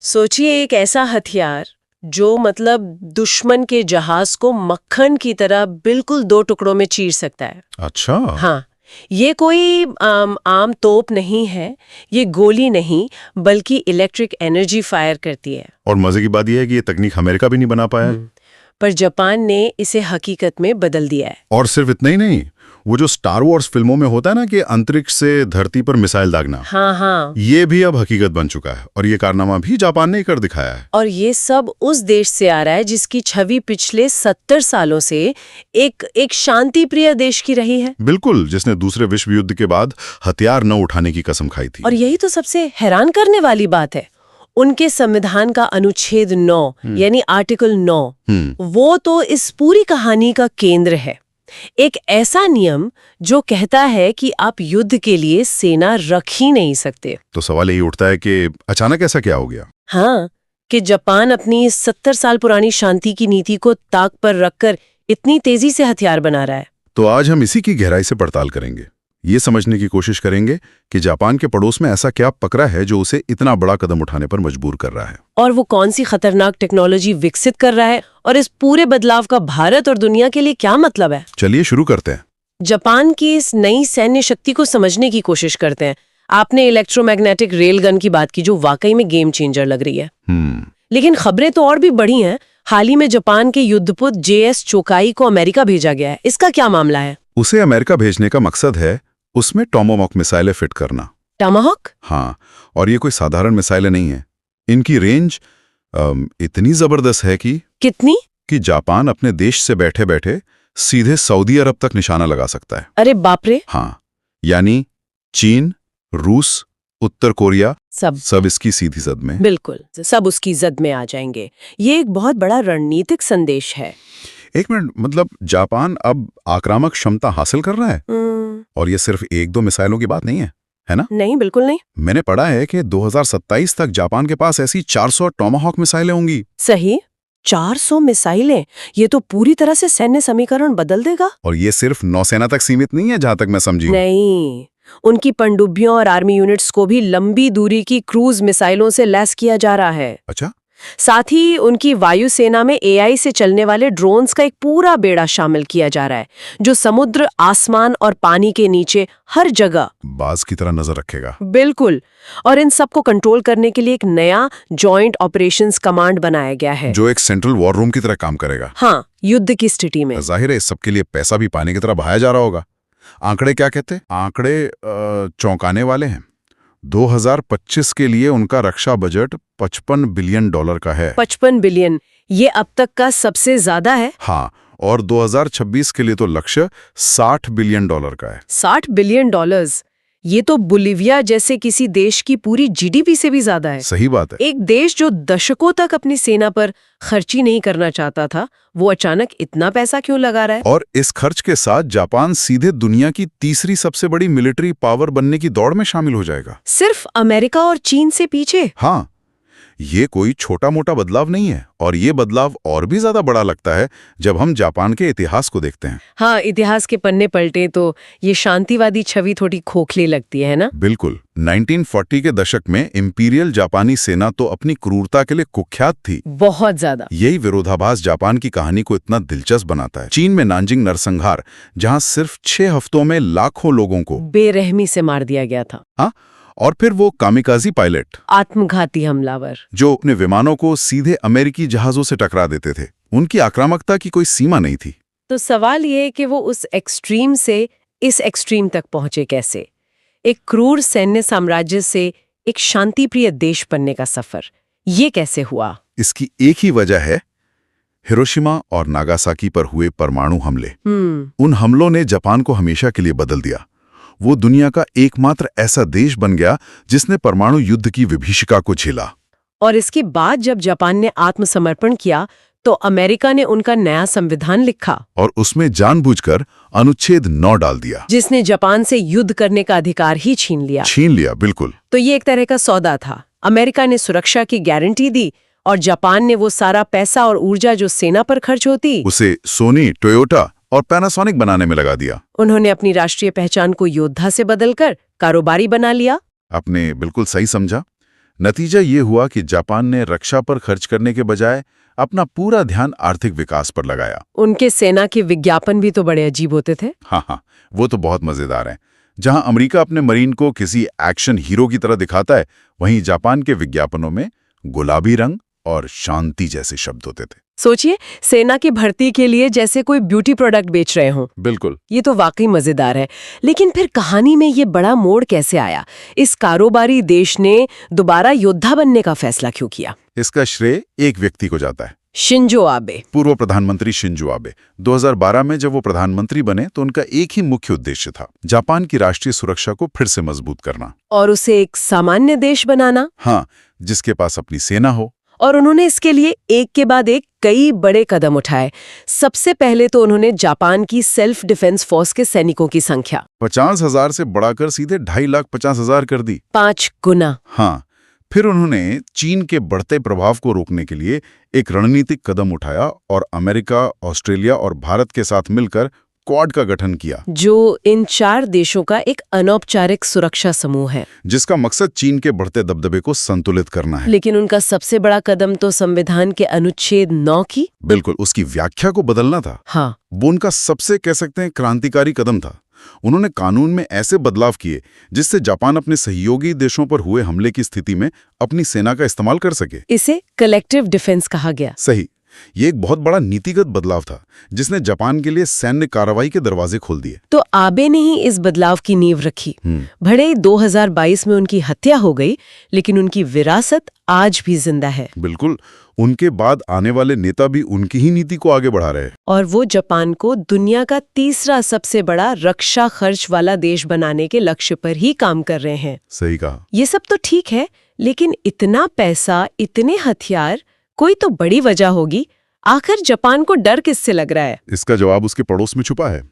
सोचिए एक ऐसा हथियार जो मतलब दुश्मन के जहाज को मक्खन की तरह बिल्कुल दो टुकड़ों में चीर सकता है। अच्छा। हाँ, ये कोई आम तोप नहीं है, ये गोली नहीं बल्कि इलेक्ट्रिक एनर्जी फायर करती है। और मजे की बात यह है कि ये तकनीक अमेरिका भी नहीं बना पाया है। पर जापान ने इसे हकीकत में बदल दिया है। और सिर्फ इतना ही नहीं, वो जो स्टार वॉर्स फिल्मों में होता है ना कि अंतरिक्ष से धरती पर मिसाइल दागना, हाँ, ये भी अब हकीकत बन चुका है और ये कारनामा भी जापान ने ही कर दिखाया है। और ये सब उस देश से आ रहा है जिसकी छवि पिछले 70 सालों से एक शांति प्रिय देश की रही है। बिल्कुल, जिसने दूसरे विश्व युद्ध के बाद हथियार न उठाने की कसम खाई थी। और यही तो सबसे हैरान करने वाली बात है, उनके संविधान का अनुच्छेद 9 यानी आर्टिकल 9 वो तो इस पूरी कहानी का केंद्र है। एक ऐसा नियम जो कहता है कि आप युद्ध के लिए सेना रख ही नहीं सकते। तो सवाल यही उठता है कि अचानक ऐसा क्या हो गया? हाँ, कि जापान अपनी 70 साल पुरानी शांति की नीति को ताक पर रखकर इतनी तेजी से हथियार बना रहा है। तो आज हम इसी की गहराई से पड़ताल करेंगे। ये समझने की कोशिश करेंगे कि जापान के पड़ोस में ऐसा क्या पकड़ा है जो उसे इतना बड़ा कदम उठाने पर मजबूर कर रहा है, और वो कौन सी खतरनाक टेक्नोलॉजी विकसित कर रहा है, और इस पूरे बदलाव का भारत और दुनिया के लिए क्या मतलब है। चलिए शुरू करते हैं। जापान की इस नई सैन्य शक्ति को समझने की कोशिश करते हैं। आपने इलेक्ट्रोमैग्नेटिक रेलगन की बात की जो वाकई में गेम चेंजर लग रही है। लेकिन खबरें तो और भी बड़ी हैं। हाल ही में जापान के युद्धपोत JS चोकाई को अमेरिका भेजा गया है। इसका क्या मामला है? उसे अमेरिका भेजने का मकसद है उसमें टॉमाहॉक मिसाइलें फिट करना। टॉमाहॉक? हाँ, और ये कोई साधारण मिसाइलें नहीं है। इनकी रेंज इतनी जबरदस्त है कि कितनी? कि जापान अपने देश से बैठे बैठे सीधे सऊदी अरब तक निशाना लगा सकता है। अरे बाप रे। हाँ, यानी चीन, रूस, उत्तर कोरिया सब इसकी सीधी जद में। बिल्कुल, सब उसकी जद में आ जाएंगे। ये एक बहुत बड़ा रणनीतिक संदेश है। एक मिनट, मतलब जापान अब आक्रामक क्षमता हासिल कर रहा है? और ये सिर्फ एक दो मिसाइलों की बात नहीं है ना? नहीं, बिल्कुल नहीं। मैंने पढ़ा है कि 2027 तक जापान के पास ऐसी 400 टॉमाहॉक मिसाइलें होंगी। सही, 400 मिसाइलें। ये तो पूरी तरह से सैन्य समीकरण बदल देगा। और ये सिर्फ नौसेना तक सीमित नहीं है, जहां तक मैं समझी हूं। नहीं, उनकी पनडुब्बियों और आर्मी यूनिट्स को भी लंबी दूरी की क्रूज मिसाइलों से लैस किया जा रहा है। अच्छा। साथ ही उनकी वायुसेना में AI से चलने वाले ड्रोन्स का एक पूरा बेड़ा शामिल किया जा रहा है जो समुद्र, आसमान और पानी के नीचे हर जगह बाज की तरह नजर रखेगा। बिल्कुल। और इन सब को कंट्रोल करने के लिए एक नया जॉइंट ऑपरेशंस कमांड बनाया गया है जो एक सेंट्रल वॉर रूम की तरह काम करेगा। हाँ, युद्ध की स्थिति में। जाहिर है इस सबके लिए पैसा भी पानी की तरह बहाया जा रहा होगा। आंकड़े क्या कहते हैं? आंकड़े चौंकाने वाले हैं। 2025 के लिए उनका रक्षा बजट $55 बिलियन का है। 55 बिलियन, ये अब तक का सबसे ज्यादा है। हाँ, और 2026 के लिए तो लक्ष्य $60 बिलियन का है। $60 बिलियन, ये तो बोलिविया जैसे किसी देश की पूरी GDP से भी ज्यादा है। सही बात है। एक देश जो दशकों तक अपनी सेना पर खर्ची नहीं करना चाहता था, वो अचानक इतना पैसा क्यों लगा रहा है? और इस खर्च के साथ जापान सीधे दुनिया की तीसरी सबसे बड़ी मिलिट्री पावर बनने की दौड़ में शामिल हो जाएगा, सिर्फ अमेरिका और चीन से पीछे। हाँ, ये कोई छोटा मोटा बदलाव नहीं है। और ये बदलाव और भी ज्यादा बड़ा लगता है जब हम जापान के इतिहास को देखते हैं। हाँ, इतिहास के पन्ने पलटे तो ये शांतिवादी छवि थोड़ी खोखली लगती है ना? बिल्कुल। 1940 के दशक में इंपीरियल जापानी सेना तो अपनी क्रूरता के लिए कुख्यात थी। बहुत ज्यादा। यही विरोधाभास जापान की कहानी को इतना दिलचस्प बनाता है। चीन में नानजिंग नरसंहार, जहां सिर्फ 6 हफ्तों में लाखों लोगों को बेरहमी से मार दिया गया था। हाँ, और फिर वो कामिकाजी पायलट, आत्मघाती हमलावर, जो अपने विमानों को सीधे अमेरिकी जहाजों से टकरा देते थे। उनकी आक्रामकता की कोई सीमा नहीं थी। तो सवाल ये है कि वो उस एक्सट्रीम से इस एक्सट्रीम तक पहुंचे कैसे? एक क्रूर सैन्य साम्राज्य से एक शांतिप्रिय देश बनने का सफर, ये कैसे हुआ? इसकी एक ही वजह है, हिरोशिमा और नागासाकी पर हुए परमाणु हमले। उन हमलों ने जापान को हमेशा के लिए बदल दिया। वो दुनिया का एकमात्र ऐसा देश बन गया जिसने परमाणु युद्ध की विभीषिका को झेला। और इसके बाद जब जापान ने आत्मसमर्पण किया तो अमेरिका ने उनका नया संविधान लिखा और उसमें जानबूझकर अनुच्छेद 9 डाल दिया, जिसने जापान से युद्ध करने का अधिकार ही छीन लिया। बिल्कुल। तो ये एक तरह का सौदा था। अमेरिका ने सुरक्षा की गारंटी दी और जापान ने वो सारा पैसा और ऊर्जा जो सेना पर खर्च होती, उसे सोनी, टोयोटा और पैनासोनिक बनाने में लगा दिया। उन्होंने अपनी राष्ट्रीय पहचान को योद्धा से बदलकर कारोबारी बना लिया। आपने बिल्कुल सही समझा। नतीजा ये हुआ कि जापान ने रक्षा पर खर्च करने के बजाय अपना पूरा ध्यान आर्थिक विकास पर लगाया। उनके सेना के विज्ञापन भी तो बड़े अजीब होते थे। हाँ, वो तो बहुत मजेदार हैं। जहां अमेरिका अपने मरीन को किसी एक्शन हीरो की तरह दिखाता है, वहीं जापान के विज्ञापनों में गुलाबी रंग और शांति जैसे शब्द होते थे। सोचिए, सेना की भर्ती के लिए जैसे कोई ब्यूटी प्रोडक्ट बेच रहे हों। बिल्कुल। ये तो वाकई मजेदार है। लेकिन फिर कहानी में ये बड़ा मोड़ कैसे आया? इस कारोबारी देश ने दोबारा योद्धा बनने का फैसला क्यों किया? इसका श्रेय एक व्यक्ति को जाता है, शिंजो आबे। पूर्व प्रधानमंत्री शिंजो आबे। 2012 में जब वो प्रधानमंत्री बने तो उनका एक ही मुख्य उद्देश्य था, जापान की राष्ट्रीय सुरक्षा को फिर से मजबूत करना और उसे एक सामान्य देश बनाना। हाँ, जिसके पास अपनी सेना हो। और उन्होंने इसके लिए एक के बाद एक कई बड़े कदम उठाए। सबसे पहले तो उन्होंने जापान की सेल्फ डिफेंस फोर्स के सैनिकों की संख्या 50,000 से बढ़ाकर सीधे 2,50,000 कर दी। 5 गुना। हाँ, फिर उन्होंने चीन के बढ़ते प्रभाव को रोकने के लिए एक रणनीतिक कदम उठाया और अमेरिका, ऑस्ट्रेलिया और भारत के साथ मिलकर क्वाड का गठन किया, जो इन 4 देशों का एक अनौपचारिक सुरक्षा समूह है, जिसका मकसद चीन के बढ़ते दबदबे को संतुलित करना है। लेकिन उनका सबसे बड़ा कदम तो संविधान के अनुच्छेद 9 की बिल्कुल, उसकी व्याख्या को बदलना था। हाँ, वो उनका सबसे कह सकते हैं क्रांतिकारी कदम था। उन्होंने कानून में ऐसे बदलाव किए जिससे जापान अपने सहयोगी देशों पर हुए हमले की स्थिति में अपनी सेना का इस्तेमाल कर सके। इसे कलेक्टिव डिफेंस कहा गया। सही, ये एक बहुत बड़ा नीतिगत बदलाव था जिसने जापान के लिए सैन्य कार्रवाई के दरवाजे खोल दिए। तो आबे ने ही इस बदलाव की नींव रखी। भले ही 2022 में उनकी हत्या हो गई, लेकिन उनकी विरासत आज भी जिंदा है। बिल्कुल, उनके बाद आने वाले नेता भी उनकी ही नीति को आगे बढ़ा रहे हैं। और वो जापान को दुनिया का तीसरा सबसे बड़ा रक्षा खर्च वाला देश बनाने के लक्ष्य पर ही काम कर रहे हैं। सही कहा। ये सब तो ठीक है, लेकिन इतना पैसा, इतने हथियार, कोई तो बड़ी वजह होगी। आखिर जापान को डर किससे लग रहा है? इसका जवाब उसके पड़ोस में छुपा है।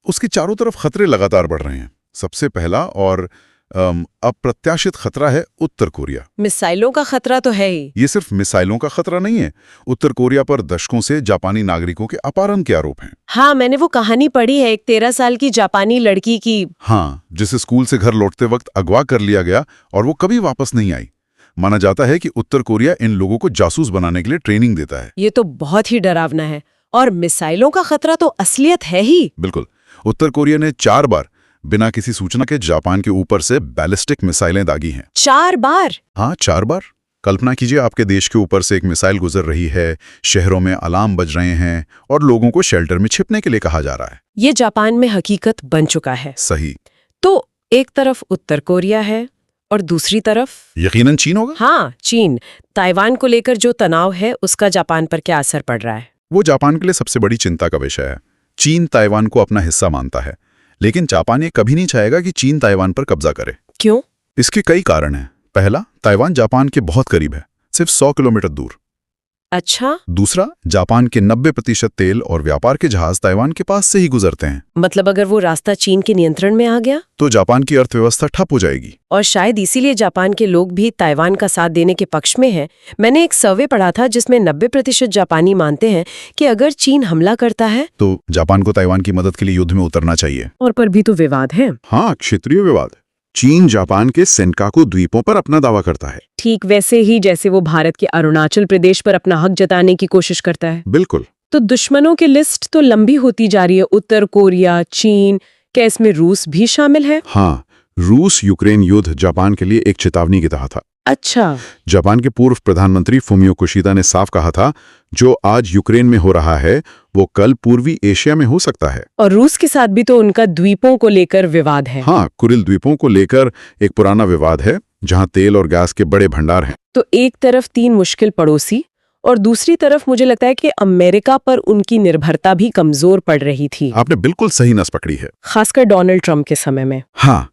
उसके चारों तरफ खतरे लगातार बढ़ रहे हैं। सबसे पहला और अप्रत्याशित खतरा है उत्तर कोरिया। मिसाइलों का खतरा तो है ही। ये सिर्फ मिसाइलों का खतरा नहीं है, उत्तर कोरिया पर दशकों से जापानी नागरिकों के अपहरण के आरोप हैं। हाँ, मैंने वो कहानी पढ़ी है, एक 13 साल की जापानी लड़की की। हाँ, जिसे स्कूल से घर लौटते वक्त अगवा कर लिया गया और वो कभी वापस नहीं आई। माना जाता है कि उत्तर कोरिया इन लोगों को जासूस बनाने के लिए ट्रेनिंग देता है। ये तो बहुत ही डरावना है। और मिसाइलों का खतरा तो असलियत है ही। बिल्कुल, उत्तर कोरिया ने 4 बार बिना किसी सूचना के जापान के ऊपर से बैलिस्टिक मिसाइलें दागी हैं। 4 बार? हाँ, 4 बार। कल्पना कीजिए, आपके देश के ऊपर से एक मिसाइल गुजर रही है, शहरों में अलार्म बज रहे हैं और लोगों को शेल्टर में छिपने के लिए कहा जा रहा है। ये जापान में हकीकत बन चुका है। सही। तो एक तरफ उत्तर कोरिया है और दूसरी तरफ यकीनन चीन होगा। हाँ, चीन। ताइवान को लेकर जो तनाव है, उसका जापान पर क्या असर पड़ रहा है? वो जापान के लिए सबसे बड़ी चिंता का विषय है। चीन ताइवान को अपना हिस्सा मानता है, लेकिन जापान ये कभी नहीं चाहेगा कि चीन ताइवान पर कब्जा करे। क्यों? इसके कई कारण हैं। पहला, ताइवान जापान के बहुत करीब है, सिर्फ 100 किलोमीटर दूर। अच्छा। दूसरा, जापान के 90% तेल और व्यापार के जहाज ताइवान के पास से ही गुजरते हैं। मतलब अगर वो रास्ता चीन के नियंत्रण में आ गया तो जापान की अर्थव्यवस्था ठप हो जाएगी। और शायद इसीलिए जापान के लोग भी ताइवान का साथ देने के पक्ष में हैं। मैंने एक सर्वे पढ़ा था जिसमें 90% जापानी मानते हैं कि अगर चीन हमला करता है तो जापान को ताइवान की मदद के लिए युद्ध में उतरना चाहिए। और पर भी तो विवाद है। हाँ, क्षेत्रीय विवाद। चीन जापान के सेनकाकू द्वीपों पर अपना दावा करता है, ठीक वैसे ही जैसे वो भारत के अरुणाचल प्रदेश पर अपना हक जताने की कोशिश करता है। बिल्कुल। तो दुश्मनों की लिस्ट तो लंबी होती जा रही है। उत्तर कोरिया, चीन, क्या इसमें रूस भी शामिल है? हाँ, रूस यूक्रेन युद्ध जापान के लिए एक चेतावनी की तरह था। अच्छा। जापान के पूर्व प्रधानमंत्री फुमियो किशिदा ने साफ कहा था, जो आज यूक्रेन में हो रहा है वो कल पूर्वी एशिया में हो सकता है। और रूस के साथ भी तो उनका द्वीपों को लेकर विवाद है। हाँ, कुरिल द्वीपों को लेकर एक पुराना विवाद है, जहां तेल और गैस के बड़े भंडार हैं। तो एक तरफ 3 मुश्किल पड़ोसी और दूसरी तरफ मुझे लगता है कि अमेरिका पर उनकी निर्भरता भी कमजोर पड़ रही थी। आपने बिल्कुल सही नस पकड़ी है, खासकर डोनाल्ड ट्रंप के समय में। हाँ,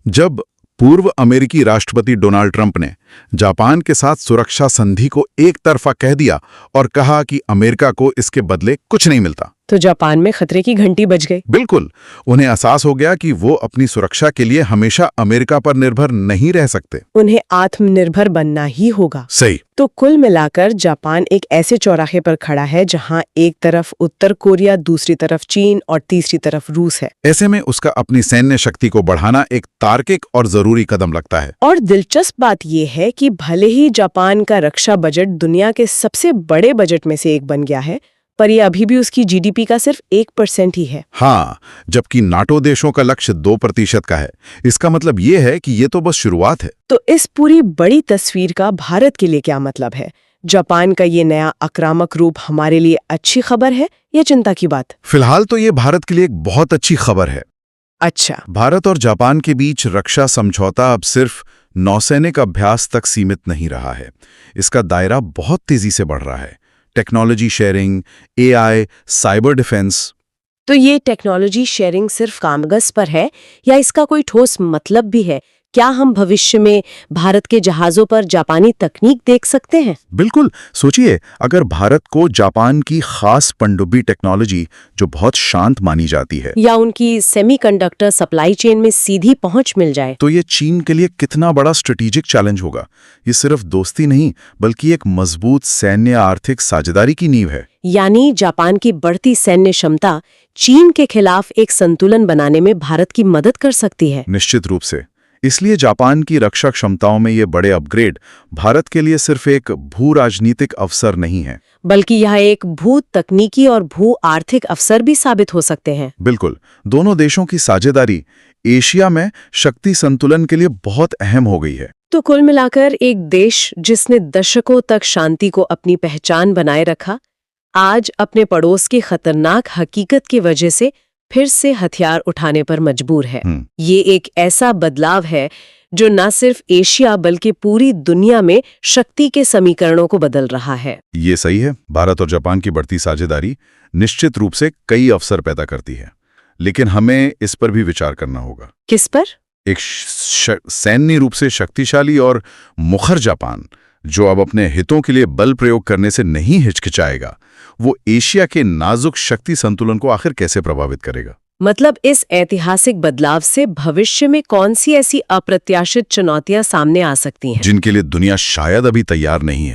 जब पूर्व अमेरिकी राष्ट्रपति डोनाल्ड ट्रंप ने जापान के साथ सुरक्षा संधि को एक तरफा कह दिया और कहा कि अमेरिका को इसके बदले कुछ नहीं मिलता। तो जापान में खतरे की घंटी बज गई। बिल्कुल, उन्हें एहसास हो गया कि वो अपनी सुरक्षा के लिए हमेशा अमेरिका पर निर्भर नहीं रह सकते। उन्हें आत्मनिर्भर बनना ही होगा। सही। तो कुल मिलाकर जापान एक ऐसे चौराहे पर खड़ा है जहां एक तरफ उत्तर कोरिया, दूसरी तरफ चीन और तीसरी तरफ रूस है। ऐसे में उसका अपनी सैन्य शक्ति को बढ़ाना एक तार्किक और जरूरी कदम लगता है। और दिलचस्प बात यह है कि भले ही जापान का रक्षा बजट दुनिया के सबसे बड़े बजट में से एक बन गया है, पर यह अभी भी उसकी जीडीपी का सिर्फ 1% ही है। हाँ, जबकि नाटो देशों का लक्ष्य 2% का है। इसका मतलब ये है कि ये तो बस शुरुआत है। तो इस पूरी बड़ी तस्वीर का भारत के लिए क्या मतलब है? जापान का ये नया आक्रामक रूप हमारे लिए अच्छी खबर है या चिंता की बात? फिलहाल तो ये भारत के लिए एक बहुत अच्छी खबर है। अच्छा। भारत और जापान के बीच रक्षा समझौता अब सिर्फ नौसैनिक अभ्यास तक सीमित नहीं रहा है। इसका दायरा बहुत तेजी से बढ़ रहा है। Technology sharing, AI, cyber defence. तो ये टेक्नोलॉजी शेयरिंग सिर्फ कागज पर है या इसका कोई ठोस मतलब भी है? क्या हम भविष्य में भारत के जहाजों पर जापानी तकनीक देख सकते हैं? बिल्कुल। सोचिए, अगर भारत को जापान की खास पनडुब्बी टेक्नोलॉजी, जो बहुत शांत मानी जाती है, या उनकी सेमीकंडक्टर सप्लाई चेन में सीधी पहुंच मिल जाए, तो ये चीन के लिए कितना बड़ा स्ट्रेटेजिक चैलेंज होगा। ये सिर्फ दोस्ती नहीं, बल्कि एक मजबूत सैन्य आर्थिक साझेदारी की नींव है। यानी जापान की बढ़ती सैन्य क्षमता चीन के खिलाफ एक संतुलन बनाने में भारत की मदद कर सकती है। निश्चित रूप से। इसलिए जापान की रक्षा क्षमताओं में ये बड़े अपग्रेड भारत के लिए सिर्फ एक भू राजनीतिक अवसर नहीं है, बल्कि यह एक भू तकनीकी और भू आर्थिक अवसर भी साबित हो सकते हैं। बिल्कुल। दोनों देशों की साझेदारी एशिया में शक्ति संतुलन के लिए बहुत अहम हो गई है। तो कुल मिलाकर एक देश जिसने दशकों तक शांति को अपनी पहचान बनाए रखा, आज अपने पड़ोस की खतरनाक हकीकत की वजह से फिर से हथियार उठाने पर मजबूर है। ये एक ऐसा बदलाव है जो न सिर्फ एशिया बल्कि पूरी दुनिया में शक्ति के समीकरणों को बदल रहा है। ये सही है। भारत और जापान की बढ़ती साझेदारी निश्चित रूप से कई अवसर पैदा करती है, लेकिन हमें इस पर भी विचार करना होगा। किस पर? एक सैन्य रूप से शक्तिशाली और मुखर जापान, जो अब अपने हितों के लिए बल प्रयोग करने से नहीं हिचकिचाएगा, वो एशिया के नाजुक शक्ति संतुलन को आखिर कैसे प्रभावित करेगा? मतलब इस ऐतिहासिक बदलाव से भविष्य में कौन सी ऐसी अप्रत्याशित चुनौतियां सामने आ सकती हैं जिनके लिए दुनिया शायद अभी तैयार नहीं है?